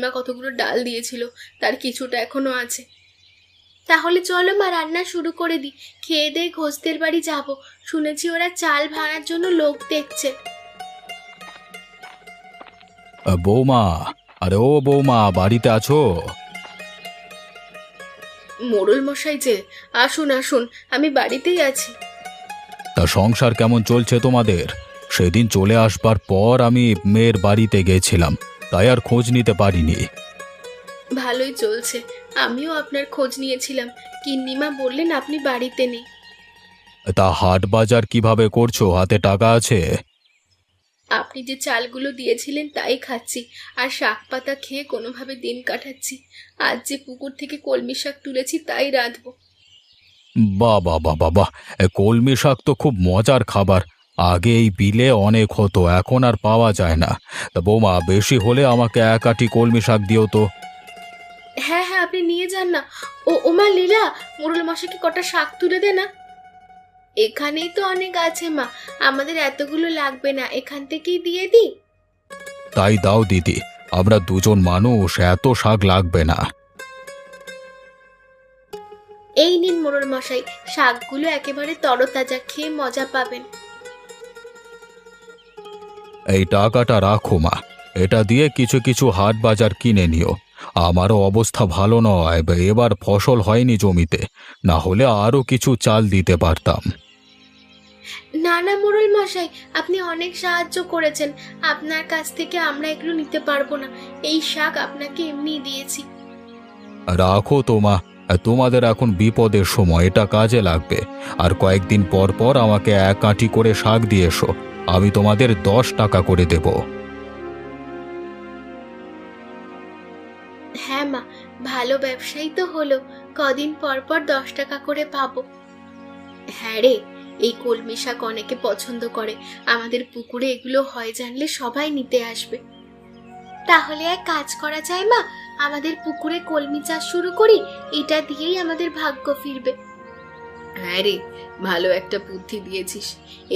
মা কতগুলো ডাল দিয়েছিল, তার কিছুটা এখনো আছে। তাহলে চলো মা, রান্না শুরু করে দিই। খেয়ে দিয়ে ঘোষদের বাড়ি যাব, শুনেছি ওরা চাল ভাড়ার জন্য লোক দেখছে। বৌমা, আরে ও বৌমা, বাড়িতে আছো? মোড়ল মশাই যে, আসুন আসুন, আমি বাড়িতেই আছি। তা সংসার কেমন চলছে তোমাদের? সেদিন চলে আসবার পর আমি মেয়ের বাড়িতে গেছিলাম, তাই আর খোঁজ নিতে পারিনি। ভালোই চলছে, আমিও আপনার খোঁজ নিয়েছিলাম। গিন্নিমা বললেন আপনি বাড়িতে নেই। তা হাট বাজার কিভাবে করছো? হাতে টাকা আছে? আপনি যে চালগুলো দিয়েছিলেন তাই খাচ্ছি, আর শাক পাতা খেয়ে কোনোভাবে দিন কাটাচ্ছি। আজ যে পুকুর থেকে কলমি শাক তুলেছি তাই রাঁধবো। বাহ বাহ বাহ বাহ বাহ! কলমি শাক তো খুব মজার খাবার। আগে এই বিলে অনেক হতো, এখন আর পাওয়া যায় না। তা বৌমা, বেশি হলে আমাকে এক আঁটি কলমি শাক দিও তো। হ্যাঁ হ্যাঁ, আপনি নিয়ে যান না। ওমা লীলা, মোড়ল মশাইকে কটা শাক তুলে দে না। এখানেই তো অনেক আছে মা, আমাদের এতগুলো লাগবে না, এখান থেকেই দিয়ে দিই। তাই দাও দিদি, আমরা দুজন মানুষ, এত শাক লাগবে না। এই নিন মোড়ল মশাই, শাকগুলো একেবারে তরতাজা, খেয়ে মজা পাবেন। এই টাকাটা রাখো মা, এটা দিয়ে কিছু কিছু হাট বাজার কিনে নিও। আমারও অবস্থা ভালো নয়, এবার ফসল হয়নি জমিতে, না হলে আরো কিছু চাল দিতে পারতাম। না না মোড়ল মশাই, আপনি অনেক সাহায্য করেছেন, আপনার কাছ থেকে আমরা এগুলো নিতে পারবো না। এই শাক আপনাকে এমনি দিয়েছি। রাখো তো মা, তোমাদের এখন বিপদের সময়, এটা কাজে লাগবে। আর কয়েকদিন পর পর আমাকে এক আঁটি করে শাক দিয়ে এসো, আমি তোমাদের 10 টাকা করে দেব। হ্যাঁ মা, ভালো ব্যবসায়ী তো হলো, কদিন পর পর 10 টাকা করে পাবো। হ্যাঁ রে, এই কলমি শাক অনেকে পছন্দ করে, আমাদের পুকুরে এগুলো হয় জানলে সবাই নিতে আসবে। তাহলে এক কাজ করা যায় মা, আমাদের পুকুরে কলমি চাষ শুরু করি, এটা দিয়েই আমাদের ভাগ্য ফিরবে। হ্যাঁ রে, ভালো একটা বুদ্ধি দিয়েছিস।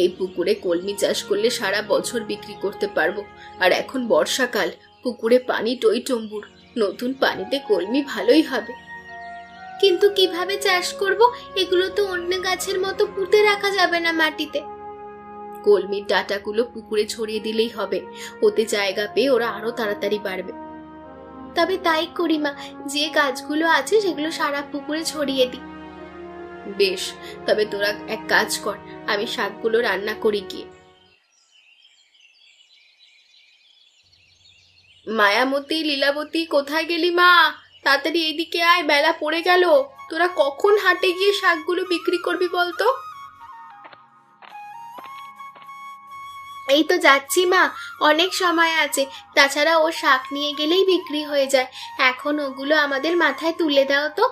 এই পুকুরে কলমি চাষ করলে সারা বছর বিক্রি করতে পারবো। আর এখন বর্ষাকাল, পুকুরে পানি টইটম্বুর, নতুন পানিতে কলমি ভালোই হবে। কিন্তু কিভাবে চাষ করব? এগুলো তো অন্য গাছের মতো পুঁতে রাখা যাবে না মাটিতে। কলমির ডাঁটাগুলো পুকুরে ছড়িয়ে দিলেই হবে, ওতে জায়গা পেয়ে ওরা আরো তাড়াতাড়ি বাড়বে। তবে তাই করি মা, যে গাছগুলো আছে সেগুলো সারা পুকুরে ছড়িয়ে দিই। বেশ, তবে তোরা এক কাজ কর, আমি শাকগুলো রান্না করি গিয়ে। মায়ামতী, লীলাবতী, কোথায় গেলি মা? তাড়াতাড়ি এইদিকে আয়, বেলা পড়ে গেল। তোরা কখন হাটে গিয়ে শাকগুলো বিক্রি করবি বলতো? এই তো যাচ্ছি মা, অনেক সময় আছে। তাছাড়া ও শাক নিয়ে গেলেই বিক্রি হয়ে যায়, এখন ওগুলো আমাদের মাথায় তুলে দাও তো।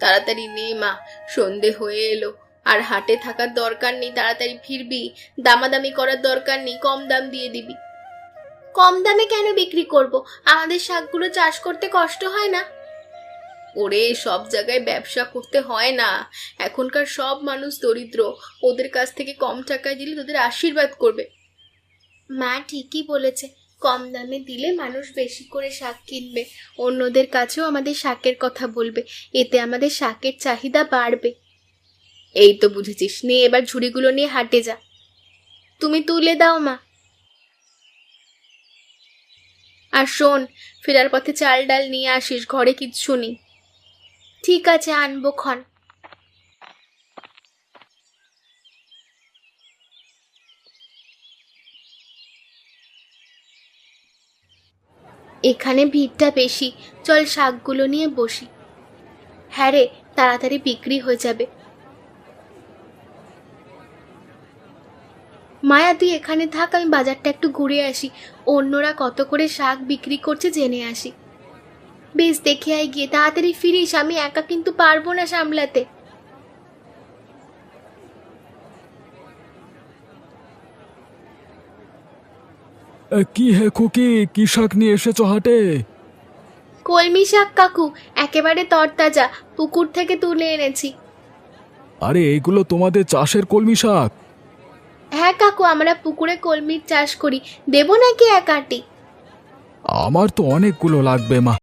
তাড়াতাড়ি নে মা, সন্ধে হয়ে এলো। আর হাটে থাকার দরকার নেই, তাড়াতাড়ি ফিরবি। দামাদামি করার দরকার নেই, কম দাম দিয়ে দিবি। কম দামে কেন বিক্রি করব? আমাদের শাকগুলো চাষ করতে কষ্ট হয় না? ওরে, সব জায়গায় ব্যবসা করতে হয় না। এখনকার সব মানুষ দরিদ্র, ওদের কাছ থেকে কম টাকায় দিলে তোদের আশীর্বাদ করবে। মা ঠিকই বলেছে, কম দামে দিলে মানুষ বেশি করে শাক কিনবে, অন্যদের কাছেও আমাদের শাকের কথা বলবে, এতে আমাদের শাকের চাহিদা বাড়বে। এই তো বুঝেছিস, নে এবার ঝুড়িগুলো নিয়ে হাটে যা। তুমি তুলে দাও মা। আর শোন, ফেরার পথে চাল ডাল নিয়ে আসিস, ঘরে কিচ্ছু নেই। ঠিক আছে, আনবো ক্ষণ। এখানে ভিড়টা বেশি, চল শাকগুলো নিয়ে বসি। হ্যাঁ রে, তাড়াতাড়ি বিক্রি হয়ে যাবে। মায়া তুই এখানে থাক, আমি বাজারটা একটু ঘুরে আসি, অন্যরা কত করে শাক বিক্রি করছে জেনে আসি। বেশ, দেখে আয় গিয়ে, তাড়াতাড়ি ফিরিস, আমি একা কিন্তু পারবো না সামলাতে। কি হে খুকি, কি শাক নিয়ে এসেছো হাটে? কলমি শাক কাকু, একেবারে তরতাজা, পুকুর থেকে তুলে এনেছি। আরে এইগুলো তোমাদের চাষের কলমি শাক? হ্যাঁ কাকু, আমরা পুকুরে কলমির চাষ করি, দেবো নাকি এক আঁটি? আমার তো অনেকগুলো লাগবে মা,